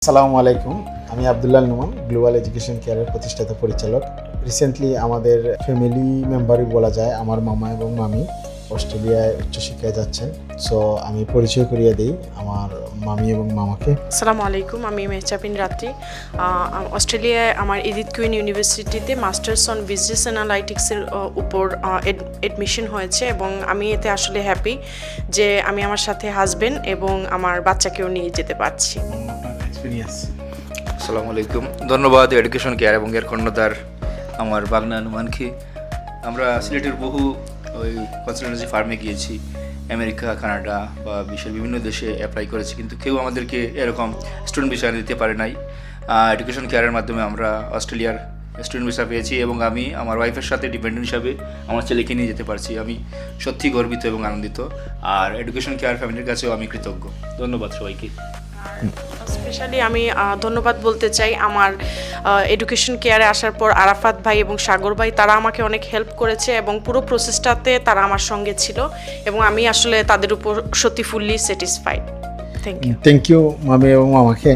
আসসালামু আলাইকুম, আমি আব্দুল্লাহ নুমান, গ্লোবাল এডুকেশন কেয়ারের প্রতিষ্ঠাতা পরিচালক। রিসেন্টলি আমাদের ফ্যামিলি মেম্বারই বলা যায়, আমার মামা এবং মামি অস্ট্রেলিয়ায় উচ্চশিক্ষায় যাচ্ছেন। সো আমি পরিচয় করিয়ে দিই আমার মামি এবং মামাকে। আসসালামু আলাইকুম, আমি মেহজাবিন রাত্রি। অস্ট্রেলিয়ায় আমার এডিথ কুইন ইউনিভার্সিটিতে মাস্টার্স অন বিজনেস অ্যানালাইটিক্সের উপর এডমিশন হয়েছে এবং আমি এতে আসলে হ্যাপি যে আমি আমার সাথে হাজবেন্ড এবং আমার বাচ্চাকেও নিয়ে যেতে পারছি। আসসালামু আলাইকুম, ধন্যবাদ এডুকেশন কেয়ার এবং এর কর্ণধার আমার বাগনা নুমানকে। আমরা সিলেটের বহু ওই কনসালটেন্সি ফার্মে গিয়েছি, আমেরিকা, কানাডা বা বিশ্বের বিভিন্ন দেশে অ্যাপ্লাই করেছি, কিন্তু কেউ আমাদেরকে এরকম স্টুডেন্ট ভিসা দিতে পারে নাই। এডুকেশন কেয়ারের মাধ্যমে আমরা অস্ট্রেলিয়ার স্টুডেন্ট ভিসা পেয়েছি এবং আমি আমার ওয়াইফের সাথে ডিপেন্ডেন্ট হিসাবে আমার ছেলেকে নিয়ে যেতে পারছি। আমি সত্যি গর্বিত এবং আনন্দিত, আর এডুকেশন কেয়ার ফ্যামিলির কাছেও আমি কৃতজ্ঞ। ধন্যবাদ সবাইকে। স্পেশালি আমি ধন্যবাদ বলতে চাই আমার এডুকেশন কেয়ারে আসার পর আরাফাত ভাই এবং সাগর ভাই, তারা আমাকে অনেক হেল্প করেছে এবং পুরো প্রসেসটাতে তারা আমার সঙ্গে ছিল এবং আমি আসলে তাদের উপর সত্যি ফুললি স্যাটিসফাইড। থ্যাংক ইউ মামি এবং মামাকে।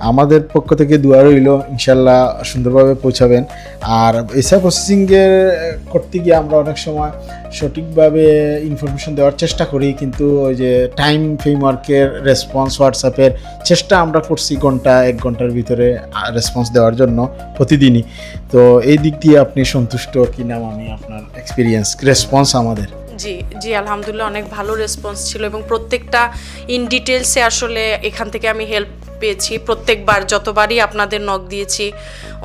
আমাদের পক্ষ থেকে দোয়া রইল, ইনশাল্লাহ সুন্দরভাবে পৌঁছাবেন। আর ভিসা প্রসেসিংয়ের করতে গিয়ে আমরা অনেক সময় সঠিকভাবে ইনফরমেশন দেওয়ার চেষ্টা করি, কিন্তু ওই যে টাইম ফ্রেমওয়ার্কের রেসপন্স, হোয়াটসঅ্যাপের চেষ্টা আমরা করছি এক ঘন্টার ভিতরে রেসপন্স দেওয়ার জন্য প্রতিদিনই। তো এই দিক দিয়ে আপনি সন্তুষ্ট কিনা মামি, আপনার এক্সপিরিয়েন্স রেসপন্স আমাদের? জি আলহামদুলিল্লাহ, অনেক ভালো রেসপন্স ছিল এবং প্রত্যেকটা ইন ডিটেলসে আসলে এখান থেকে আমি হেল্প পেয়েছি। প্রত্যেকবার যতবারই আপনাদের নক দিয়েছি,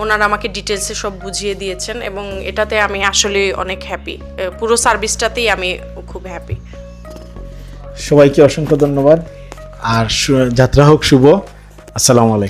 ওনারা আমাকে ডিটেলসে সব বুঝিয়ে দিয়েছেন এবং এটাতে আমি আসলে অনেক হ্যাপি। পুরো সার্ভিসটাতেই আমি খুব হ্যাপি। সবাইকে অসংখ্য ধন্যবাদ, আর যাত্রা হোক শুভ। আসসালামু আলাইকুম।